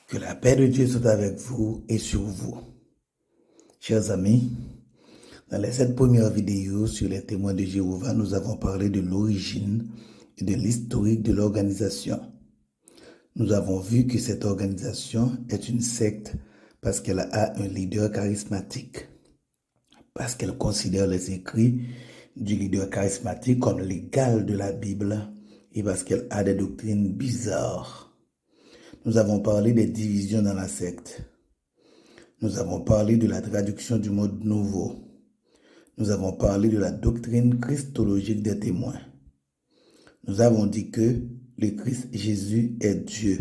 Que la paix de Dieu soit avec vous et sur vous. Chers amis, dans les 7 premières vidéos sur les témoins de Jéhovah, nous avons parlé de l'origine et de l'historique de l'organisation. Nous avons vu que cette organisation est une secte parce qu'elle a un leader charismatique, parce qu'elle considère les écrits du leader charismatique comme l'égal de la Bible et parce qu'elle a des doctrines bizarres. Nous avons parlé des divisions dans la secte. Nous avons parlé de la traduction du Monde Nouveau. Nous avons parlé de la doctrine christologique des témoins. Nous avons dit que le Christ Jésus est Dieu.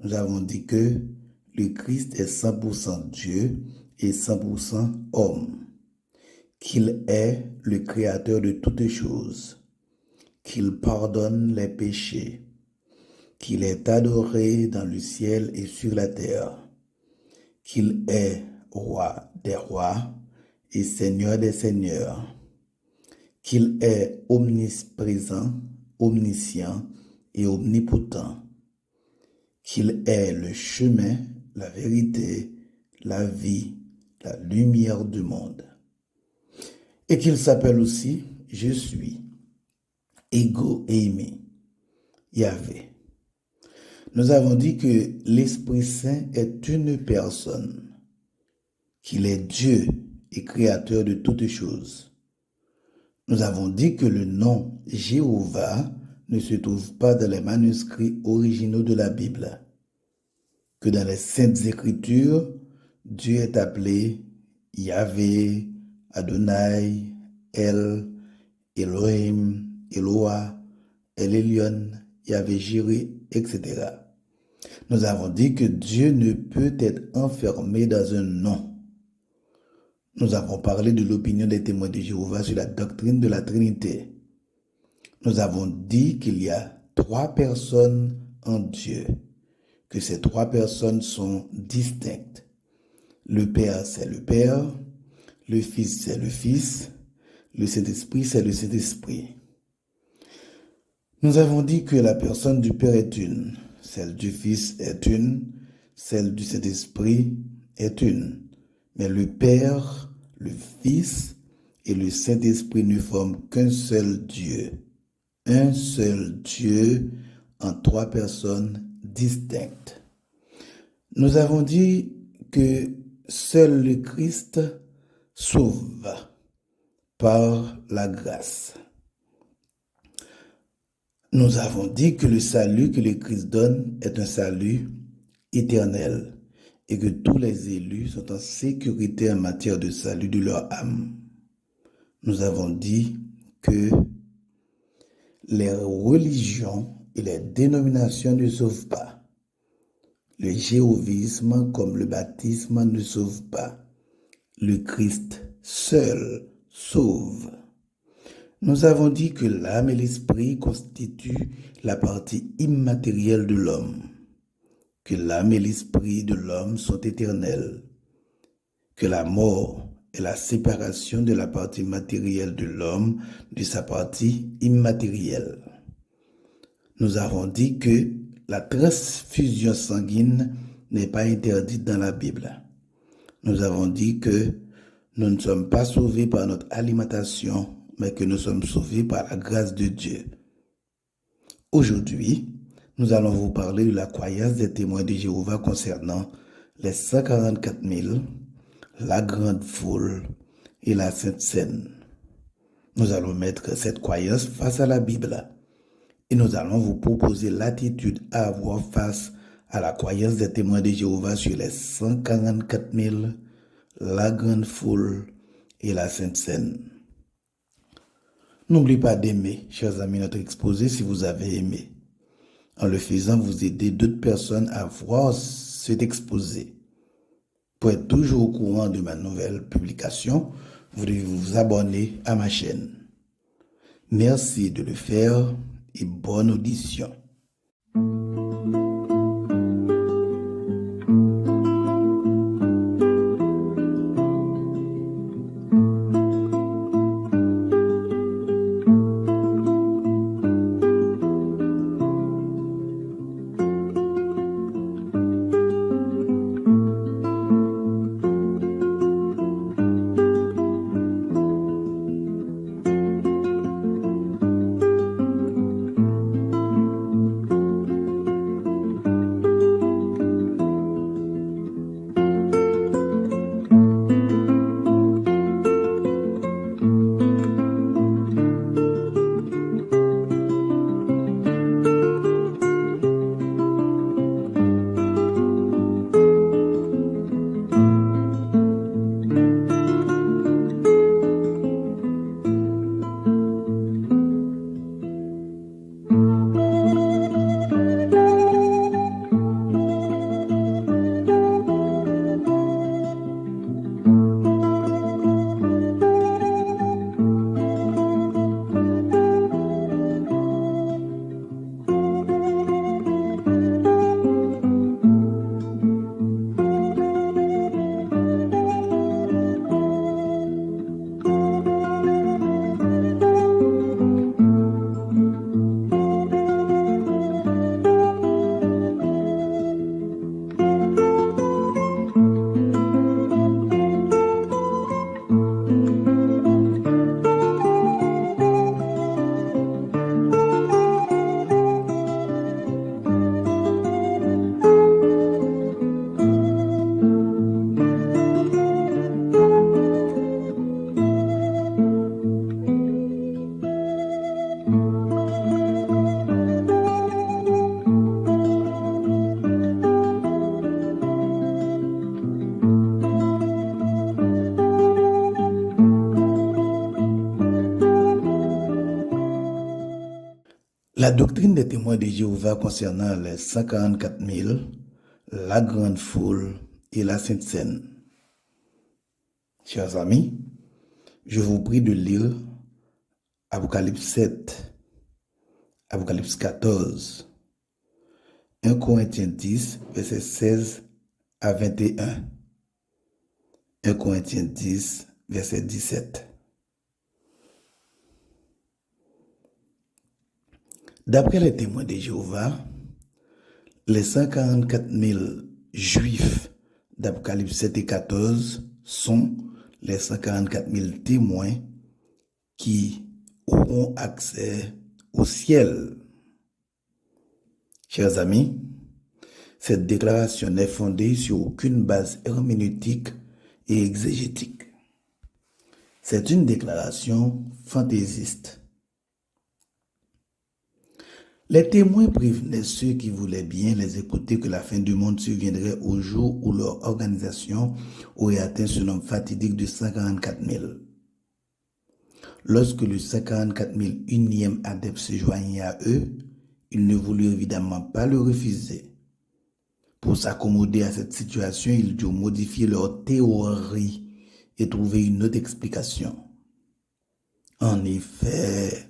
Nous avons dit que le Christ est 100% Dieu et 100% homme. Qu'il est le créateur de toutes choses. Qu'il pardonne les péchés. Qu'il est adoré dans le ciel et sur la terre. Qu'il est roi des rois et seigneur des seigneurs, qu'il est omniprésent, omniscient et omnipotent, qu'il est le chemin, la vérité, la vie, la lumière du monde, et qu'il s'appelle aussi « Je suis », Ego Eimi, Yahvé. Nous avons dit que l'Esprit Saint est une personne, qu'il est Dieu et créateur de toutes choses. Nous avons dit que le nom Jéhovah ne se trouve pas dans les manuscrits originaux de la Bible, que dans les Saintes Écritures, Dieu est appelé Yahvé, Adonai, El, Elohim, Eloah, El Elyon, Yahvé Jireh, etc. Nous avons dit que Dieu ne peut être enfermé dans un nom. Nous avons parlé de l'opinion des témoins de Jéhovah sur la doctrine de la Trinité. Nous avons dit qu'il y a 3 personnes en Dieu, que ces 3 personnes sont distinctes. Le Père, c'est le Père, le Fils, c'est le Fils, le Saint-Esprit, c'est le Saint-Esprit. Nous avons dit que la personne du Père est une, celle du Fils est une, celle du Saint-Esprit est une. Mais le Père, le Fils et le Saint-Esprit ne forment qu'un seul Dieu. Un seul Dieu en 3 personnes distinctes. Nous avons dit que seul le Christ sauve par la grâce. Nous avons dit que le salut que le Christ donne est un salut éternel et que tous les élus sont en sécurité en matière de salut de leur âme. Nous avons dit que les religions et les dénominations ne sauvent pas. Le jéhovisme comme le baptisme ne sauve pas. Le Christ seul sauve. Nous avons dit que l'âme et l'esprit constituent la partie immatérielle de l'homme, que l'âme et l'esprit de l'homme sont éternels, que la mort est la séparation de la partie matérielle de l'homme de sa partie immatérielle. Nous avons dit que la transfusion sanguine n'est pas interdite dans la Bible. Nous avons dit que nous ne sommes pas sauvés par notre alimentation, mais que nous sommes sauvés par la grâce de Dieu. Aujourd'hui, nous allons vous parler de la croyance des témoins de Jéhovah concernant les 144 000, la grande foule et la Sainte Seine. Nous allons mettre cette croyance face à la Bible et nous allons vous proposer l'attitude à avoir face à la croyance des témoins de Jéhovah sur les 144 000, la grande foule et la Sainte Seine. N'oubliez pas d'aimer, chers amis, notre exposé si vous avez aimé. En le faisant, vous aidez d'autres personnes à voir cet exposé. Pour être toujours au courant de ma nouvelle publication, vous devez vous abonner à ma chaîne. Merci de le faire et bonne audition. La doctrine des témoins de Jéhovah concernant les 144 000, la grande foule et la Sainte Seine. Chers amis, je vous prie de lire Apocalypse 7, Apocalypse 14, 1 Corinthiens 10, versets 16 à 21, 1 Corinthiens 10, verset 17. D'après les témoins de Jéhovah, les 144 000 juifs d'Apocalypse 7 et 14 sont les 144 000 témoins qui auront accès au ciel. Chers amis, cette déclaration n'est fondée sur aucune base herméneutique et exégétique. C'est une déclaration fantaisiste. Les témoins prévenaient ceux qui voulaient bien les écouter que la fin du monde surviendrait au jour où leur organisation aurait atteint ce nombre fatidique de 144 000. Lorsque le 144 001e adepte se joignit à eux, ils ne voulurent évidemment pas le refuser. Pour s'accommoder à cette situation, ils durent modifier leur théorie et trouver une autre explication. En effet,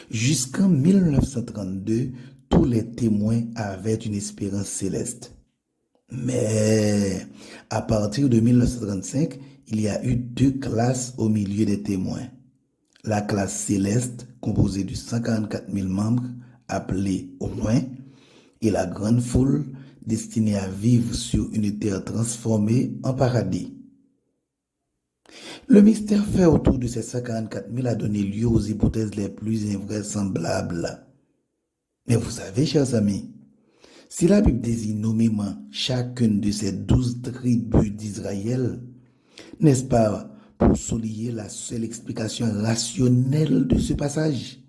jusqu'en 1932, tous les témoins avaient une espérance céleste. Mais à partir de 1935, il y a eu deux classes au milieu des témoins. La classe céleste, composée de 144 000 membres, appelés au loin, et la grande foule, destinée à vivre sur une terre transformée en paradis. Le mystère fait autour de ces 144 000 a donné lieu aux hypothèses les plus invraisemblables. Mais vous savez, chers amis, si la Bible désigne nommément chacune de ces 12 tribus d'Israël, n'est-ce pas pour souligner la seule explication rationnelle de ce passage?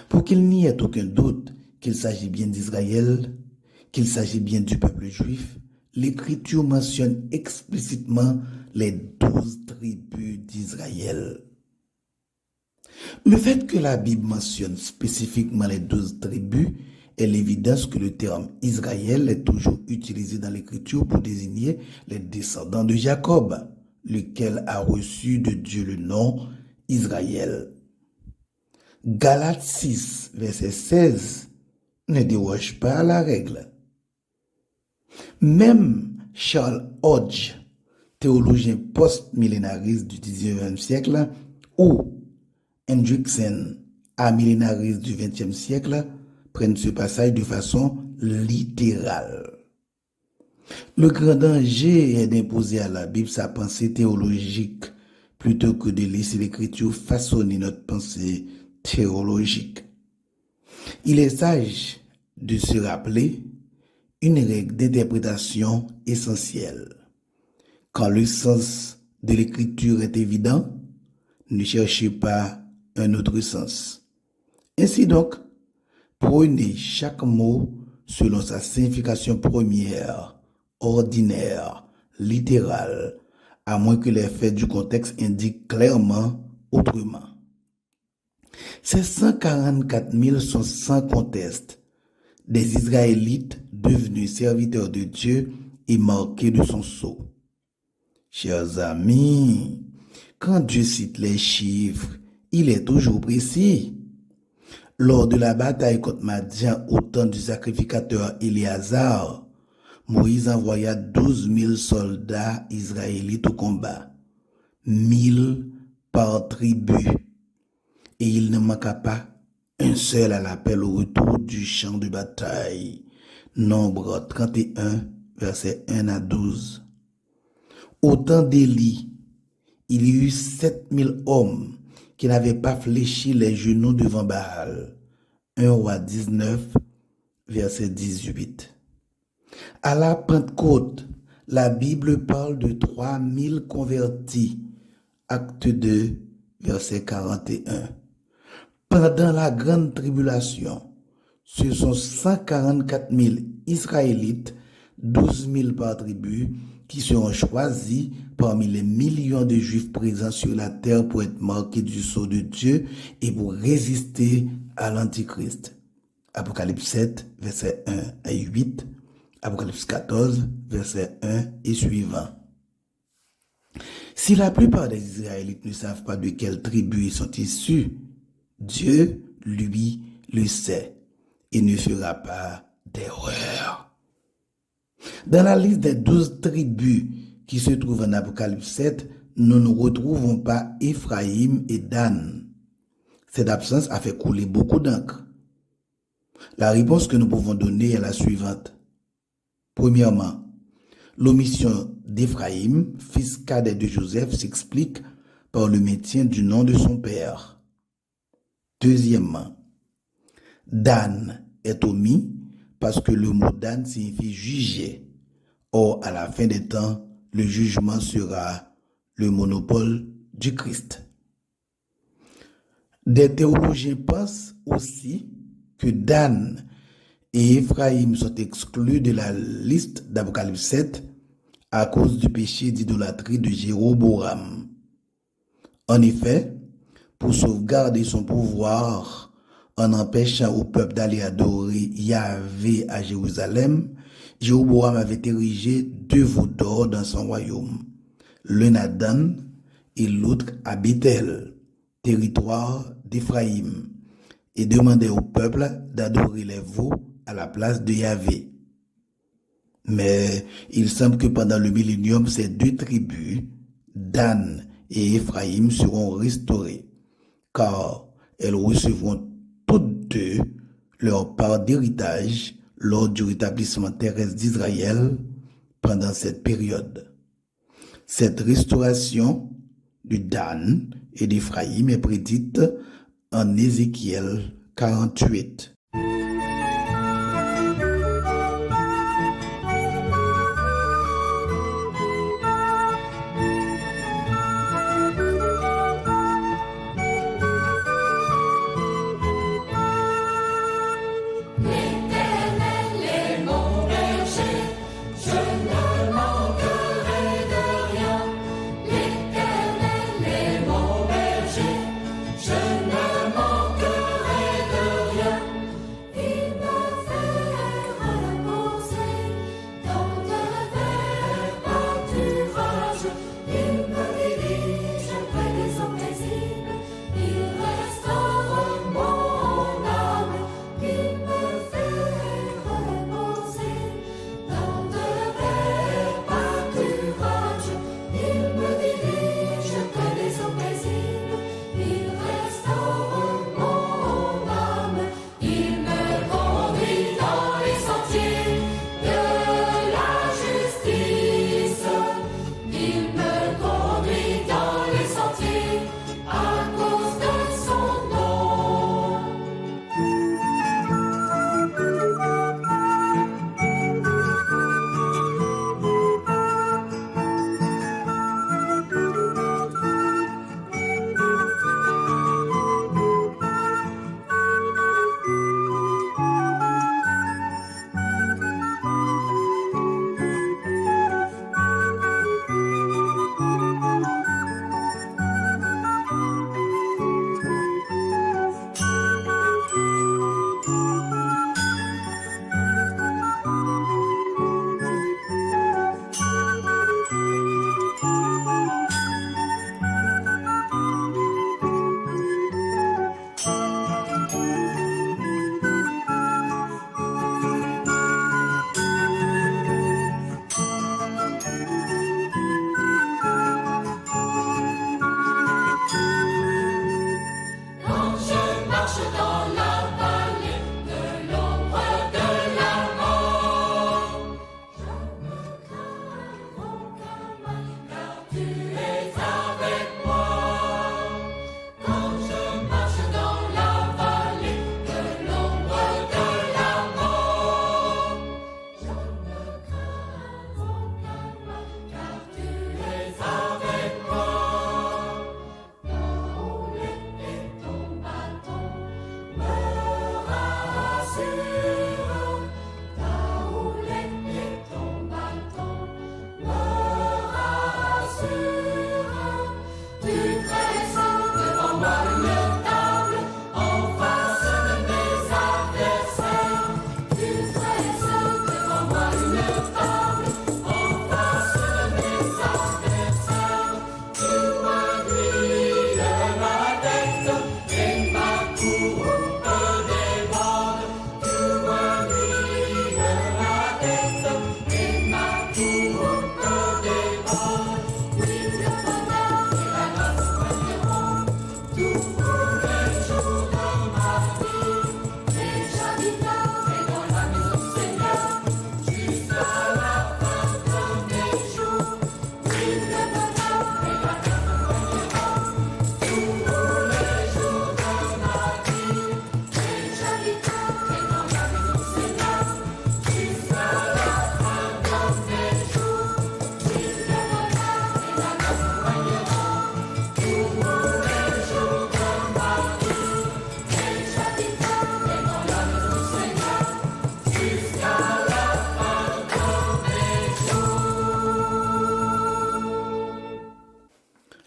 Pour qu'il n'y ait aucun doute qu'il s'agit bien d'Israël, qu'il s'agit bien du peuple juif, l'Écriture mentionne explicitement les 12 tribus d'Israël. Le fait que la Bible mentionne spécifiquement les 12 tribus est l'évidence que le terme Israël est toujours utilisé dans l'Écriture pour désigner les descendants de Jacob, lequel a reçu de Dieu le nom Israël. Galates 6, verset 16, ne déroge pas à la règle. Même Charles Hodge, théologien post-millénariste du XIXe siècle, ou Hendrickson, amillénariste du XXe siècle, prennent ce passage de façon littérale. Le grand danger est d'imposer à la Bible sa pensée théologique plutôt que de laisser l'Écriture façonner notre pensée théologique. Il est sage de se rappeler une règle d'interprétation essentielle. Quand le sens de l'Écriture est évident, ne cherchez pas un autre sens. Ainsi donc, prenez chaque mot selon sa signification première, ordinaire, littérale, à moins que les faits du contexte indiquent clairement autrement. Ces 144 000 sont sans conteste des Israélites devenus serviteurs de Dieu et marqués de son sceau. Chers amis, quand Dieu cite les chiffres, il est toujours précis. Lors de la bataille contre Madian au temps du sacrificateur Éléazar, Moïse envoya 12 000 soldats israélites au combat, 1000 par tribu, et il ne manqua pas un seul à l'appel au retour du champ de bataille. Nombre 31, versets 1 à 12. Au temps d'Élie, il y eut 7000 hommes qui n'avaient pas fléchi les genoux devant Baal. 1 Roi 19, verset 18. À la Pentecôte, la Bible parle de 3000 convertis. Acte 2, verset 41. Pendant la grande tribulation, ce sont 144 000 Israélites, 12 000 par tribu, qui seront choisis parmi les millions de Juifs présents sur la terre pour être marqués du sceau de Dieu et pour résister à l'Antichrist. Apocalypse 7, verset 1 à 8, Apocalypse 14, verset 1 et suivant. Si la plupart des Israélites ne savent pas de quelle tribu ils sont issus, Dieu, lui, le sait et ne fera pas d'erreur. Dans la liste des 12 tribus qui se trouvent en Apocalypse 7, nous ne retrouvons pas Ephraïm et Dan. Cette absence a fait couler beaucoup d'encre. La réponse que nous pouvons donner est la suivante. Premièrement, l'omission d'Ephraïm, fils cadet de Joseph, s'explique par le maintien du nom de son père. Deuxièmement, Dan est omis parce que le mot Dan signifie juger. Or, à la fin des temps, le jugement sera le monopole du Christ. Des théologiens pensent aussi que Dan et Ephraïm sont exclus de la liste d'Apocalypse 7 à cause du péché d'idolâtrie de Jéroboam. En effet, pour sauvegarder son pouvoir en empêchant au peuple d'aller adorer Yahvé à Jérusalem, Jéroboam avait érigé 2 veaux d'or dans son royaume, l'un à Dan et l'autre à Bethel, territoire d'Ephraïm, et demandait au peuple d'adorer les veaux à la place de Yahvé. Mais il semble que pendant le millénium, ces 2 tribus, Dan et Ephraïm, seront restaurées, car elles recevront toutes 2 leur part d'héritage lors du rétablissement terrestre d'Israël pendant cette période. Cette restauration de Dan et d'Ephraïm est prédite en Ézéchiel 48.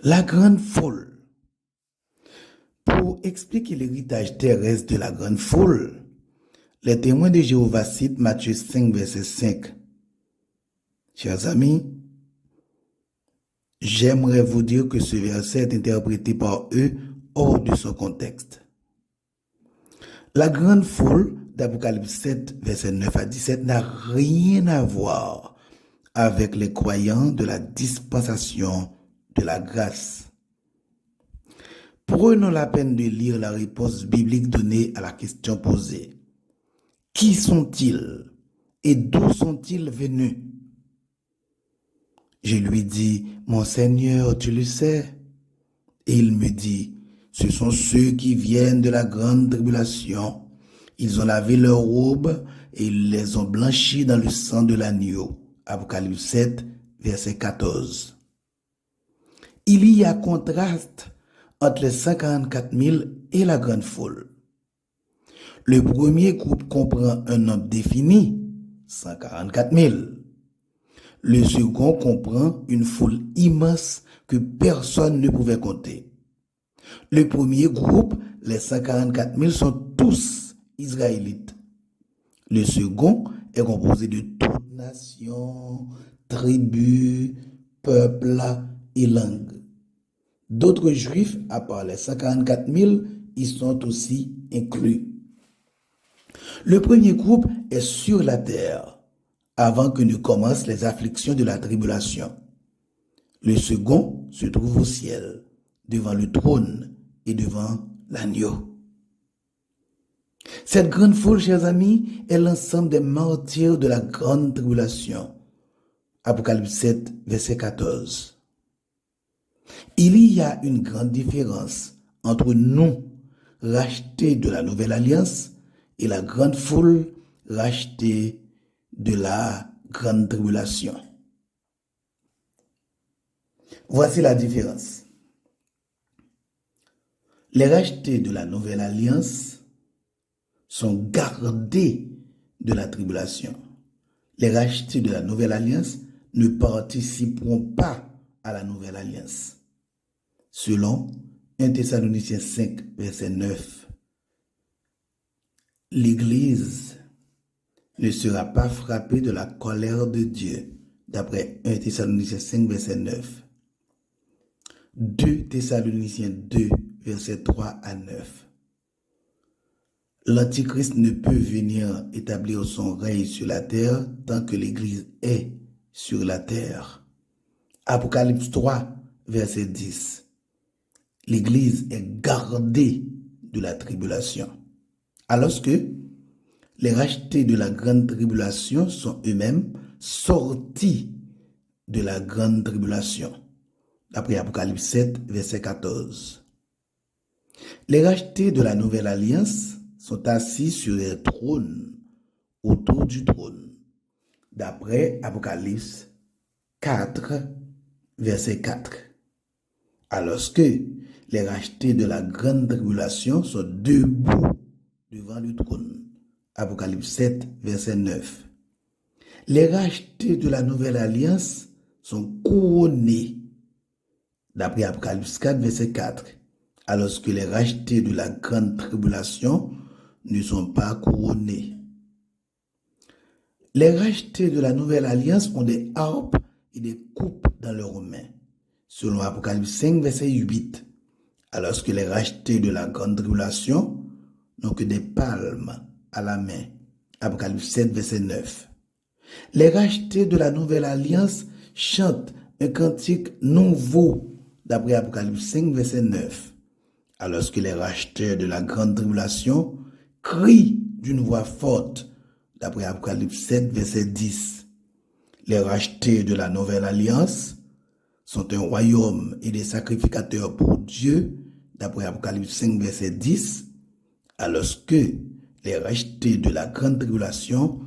La grande foule. Pour expliquer l'héritage terrestre de la grande foule, les témoins de Jéhovah citent Matthieu 5, verset 5. Chers amis, j'aimerais vous dire que ce verset est interprété par eux hors de son contexte. La grande foule d'Apocalypse 7, verset 9 à 17 n'a rien à voir avec les croyants de la dispensation de la grâce. Prenons la peine de lire la réponse biblique donnée à la question posée. Qui sont-ils et d'où sont-ils venus? Je lui dis, mon Seigneur, tu le sais. Et il me dit, ce sont ceux qui viennent de la grande tribulation. Ils ont lavé leurs robes et ils les ont blanchis dans le sang de l'agneau. Apocalypse 7, verset 14. Il y a contraste entre les 144 000 et la grande foule. Le premier groupe comprend un nombre défini, 144 000. Le second comprend une foule immense que personne ne pouvait compter. Le premier groupe, les 144 000, sont tous israélites. Le second est composé de toutes nations, tribus, peuples et langues. D'autres juifs, à part les 144 000, y sont aussi inclus. Le premier groupe est sur la terre, avant que ne commencent les afflictions de la tribulation. Le second se trouve au ciel, devant le trône et devant l'agneau. Cette grande foule, chers amis, est l'ensemble des martyrs de la grande tribulation. Apocalypse 7, verset 14. Il y a une grande différence entre nous, rachetés de la nouvelle alliance, et la grande foule rachetée de la grande tribulation. Voici la différence. Les rachetés de la nouvelle alliance sont gardés de la tribulation. Les rachetés de la nouvelle alliance ne participeront pas à la nouvelle alliance. Selon 1 Thessaloniciens 5, verset 9, l'Église ne sera pas frappée de la colère de Dieu, d'après 1 Thessaloniciens 5, verset 9. 2 Thessaloniciens 2, verset 3 à 9. L'Antichrist ne peut venir établir son règne sur la terre tant que l'Église est sur la terre. Apocalypse 3, verset 10. L'Église est gardée de la tribulation. Alors que les rachetés de la grande tribulation sont eux-mêmes sortis de la grande tribulation. D'après Apocalypse 7, verset 14. Les rachetés de la nouvelle alliance sont assis sur les trônes, autour du trône. D'après Apocalypse 4, verset 4. Alors que les rachetés de la grande tribulation sont debout devant le trône. Apocalypse 7, verset 9. Les rachetés de la nouvelle alliance sont couronnés. D'après Apocalypse 4, verset 4. Alors que les rachetés de la grande tribulation ne sont pas couronnés. Les rachetés de la nouvelle alliance ont des harpes et des coupes dans leurs mains. Selon Apocalypse 5, verset 8. Alors que les rachetés de la grande tribulation n'ont que des palmes à la main. Apocalypse 7, verset 9. Les rachetés de la nouvelle alliance chantent un cantique nouveau, d'après Apocalypse 5, verset 9. Alors que les rachetés de la grande tribulation crient d'une voix forte, d'après Apocalypse 7, verset 10. Les rachetés de la nouvelle alliance sont un royaume et des sacrificateurs pour Dieu, d'après Apocalypse 5, verset 10, alors que les rachetés de la grande tribulation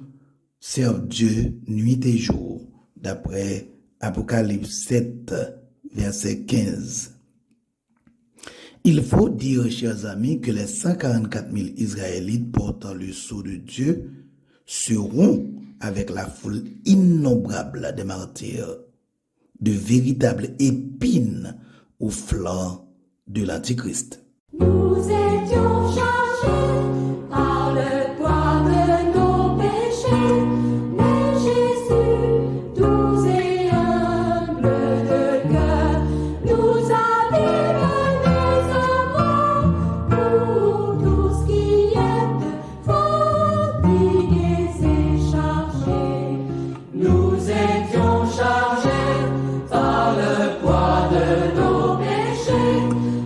servent Dieu nuit et jour, d'après Apocalypse 7, verset 15. Il faut dire, chers amis, que les 144 000 Israélites portant le sceau de Dieu seront avec la foule innombrable des martyrs, de véritables épines ou flanc de l'Antichrist. Nous étions chargés par le poids de nos péchés, mais Jésus, doux et humble de cœur, nous a dévoilés amour pour tous qui êtes fatigués et chargés. Nous étions chargés par le poids de nos péchés,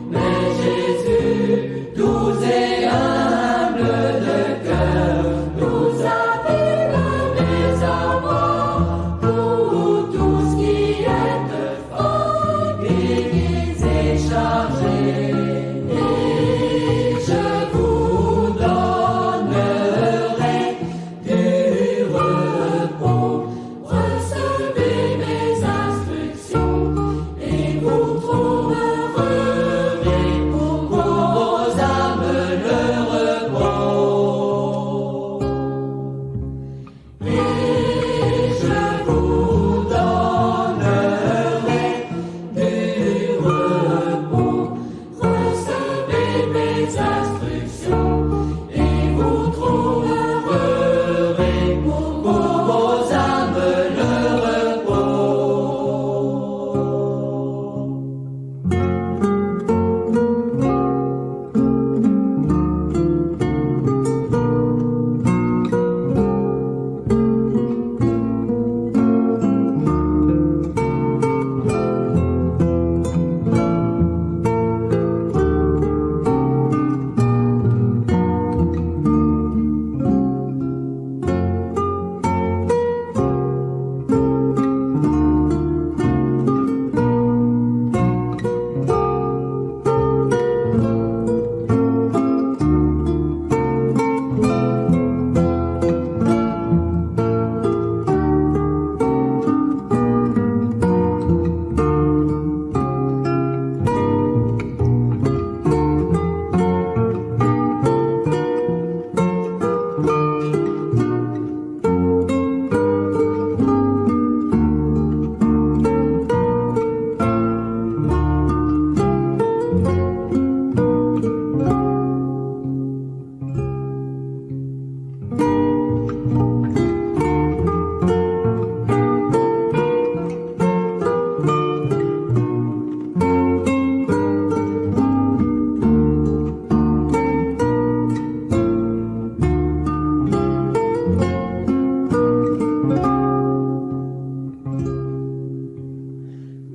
mais Jésus, doux et humble de cœur, nous a dévoilés amour pour tous qui êtes fatigués et chargés. Et je vous donnerai du repos. Recevez mes instructions et vous trouverez pour vos âmes le repos. Et je vous donnerai du repos. Recevez mes instructions et vous trouverez pour vos âmes le repos.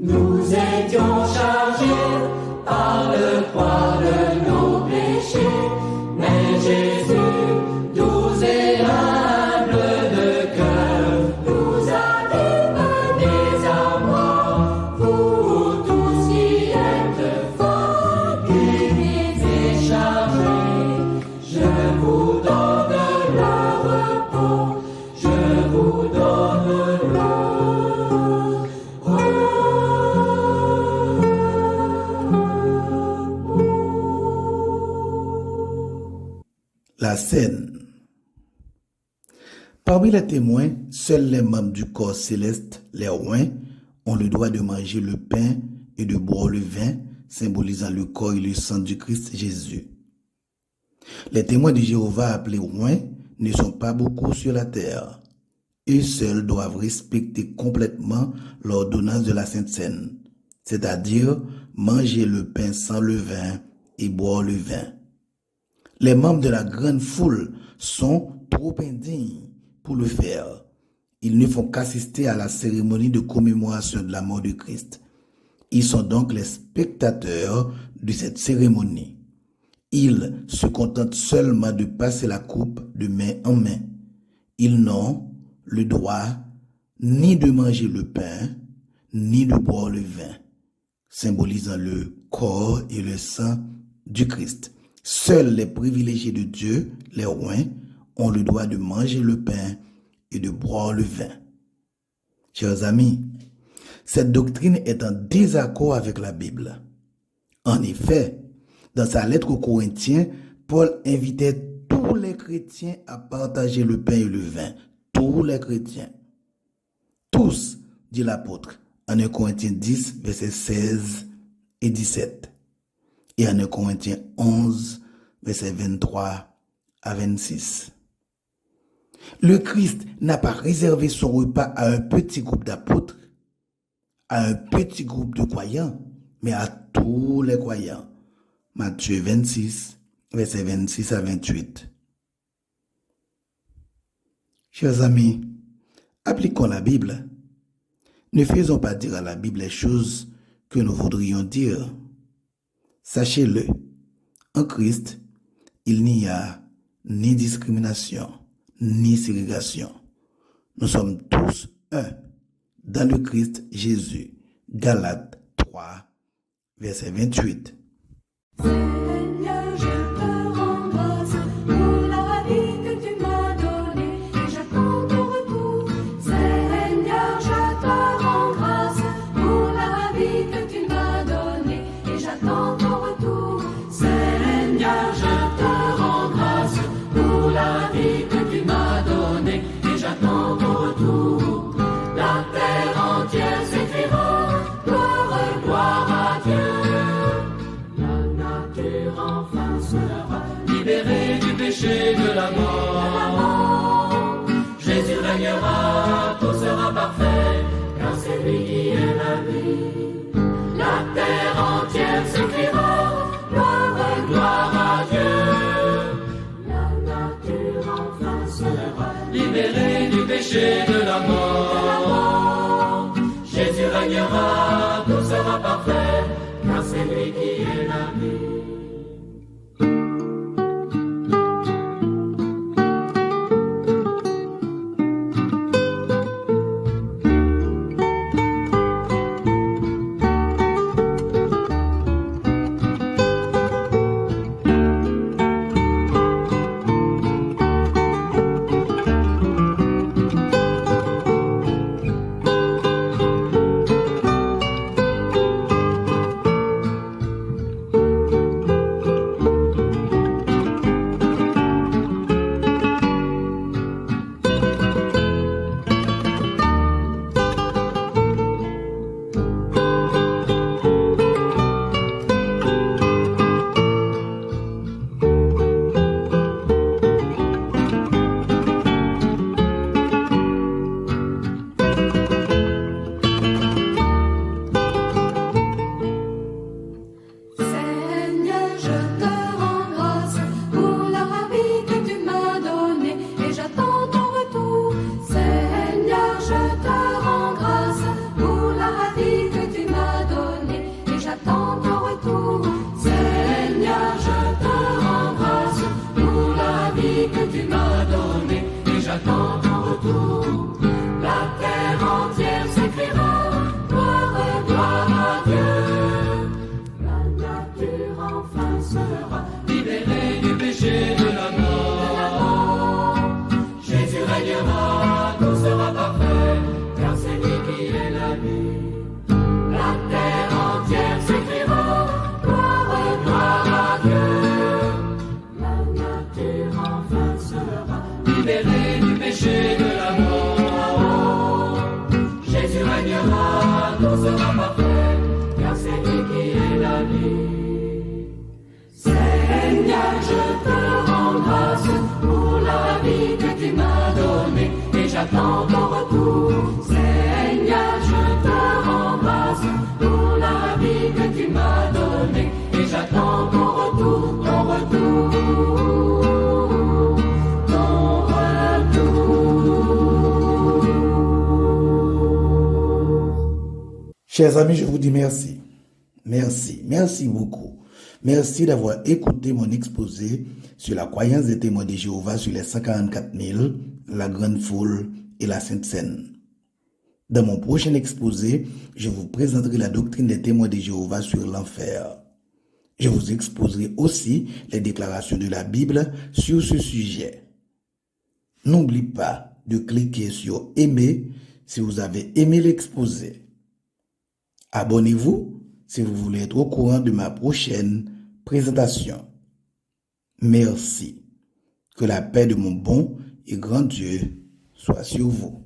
Nous étions chargés par le poids de nos péchés, mais Jésus, doux et humble de cœur, nous a dévoilés amour pour tous qui êtes fatigués et chargés. Je vous donne le repos, je vous donne le repos. La scène. Parmi les témoins, seuls les membres du corps céleste, les rois, ont le droit de manger le pain et de boire le vin, symbolisant le corps et le sang du Christ Jésus. Les témoins de Jéhovah appelés rois ne sont pas beaucoup sur la terre. Eux seuls doivent respecter complètement l'ordonnance de la Sainte Seine, c'est-à-dire manger le pain sans levain et boire le vin. Les membres de la grande foule sont trop indignes pour le faire. Ils ne font qu'assister à la cérémonie de commémoration de la mort de Christ. Ils sont donc les spectateurs de cette cérémonie. Ils se contentent seulement de passer la coupe de main en main. Ils n'ont le droit ni de manger le pain, ni de boire le vin, symbolisant le corps et le sang du Christ. Seuls les privilégiés de Dieu, les rois, ont le droit de manger le pain et de boire le vin. Chers amis, cette doctrine est en désaccord avec la Bible. En effet, dans sa lettre aux Corinthiens, Paul invitait tous les chrétiens à partager le pain et le vin. Tous les chrétiens. Tous, dit l'apôtre, en 1 Corinthiens 10, versets 16 et 17. Et en 1 Corinthiens 11, versets 23 à 26. Le Christ n'a pas réservé son repas à un petit groupe d'apôtres, à un petit groupe de croyants, mais à tous les croyants. Matthieu 26, versets 26 à 28. Chers amis, appliquons la Bible. Ne faisons pas dire à la Bible les choses que nous voudrions dire. Sachez-le, en Christ, il n'y a ni discrimination, ni ségrégation. Nous sommes tous un dans le Christ Jésus. Galates 3, verset 28. Seigneur, je te rends grâce pour la vie que tu m'as donnée et j'attends ton retour. Seigneur, je te rends grâce pour la vie que tu m'as donnée et j'attends ton retour. Seigneur, je te rends grâce pour la vie que tu m'as donnée et j'attends ton retour. La terre entière s'écriera gloire, gloire à Dieu. La nature enfin sera Libéré du péché de la mort, Jésus régnera, tout sera parfait, car c'est lui qui est la vie. La terre entière s'écriera gloire, Gloire à Dieu, la nature enfin sera libéré du péché de la mort, Jésus régnera, tout sera parfait, car c'est lui qui est la vie. Seigneur, je te rends grâce pour la vie que tu m'as donnée et j'attends ton retour. Seigneur, je te rends grâce pour la vie que tu m'as donnée et j'attends ton retour. Seigneur, je te rends grâce pour la vie que tu m'as donnée et j'attends ton retour. La terre entière s'écriera gloire, gloire à Dieu. La nature enfin sera Libéré du péché de la mort, Jésus régnera, tout sera parfait, car c'est lui qui est la vie. la terre entière s'écrira gloire, gloire à Dieu. La nature enfin sera Libéré du péché de la mort, Jésus régnera, tout sera parfait, car c'est lui qui est la vie. Seigneur, je te rends grâce pour la vie que tu m'as donnée et j'attends ton retour. Seigneur, je te rends grâce pour la vie que tu m'as donnée et j'attends ton retour, ton retour, ton retour. Chers amis, je vous dis merci. Merci beaucoup. Merci d'avoir écouté mon exposé sur la croyance des témoins de Jéhovah sur les 144 000, la grande foule et la Sainte Seine. Dans mon prochain exposé, je vous présenterai la doctrine des témoins de Jéhovah sur l'enfer. Je vous exposerai aussi les déclarations de la Bible sur ce sujet. N'oubliez pas de cliquer sur aimer si vous avez aimé l'exposé. Abonnez-vous si vous voulez être au courant de ma prochaine présentation. Merci. Que la paix de mon bon et grand Dieu soit sur vous.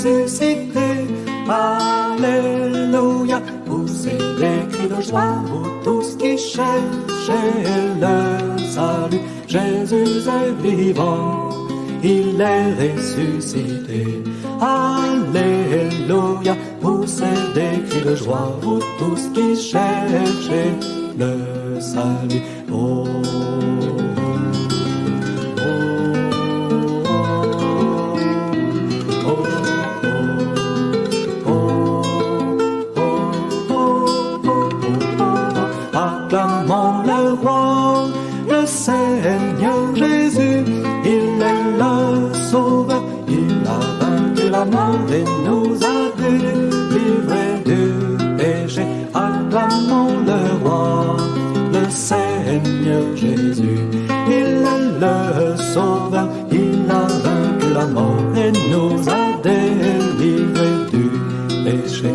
ressuscité. Alléluia, poussez des cris de joie, vous tous qui cherchez le salut. Jésus est vivant, il est ressuscité. Alléluia, poussez des cris de joie, vous tous qui cherchez le salut. Oh, acclamons le roi, le Seigneur Jésus, il est le sauveur, il a vaincu la mort et nous a délivrés du péché. Acclamons le roi, le Seigneur Jésus, il est le sauveur, il a vaincu la mort et nous a délivrés du péché.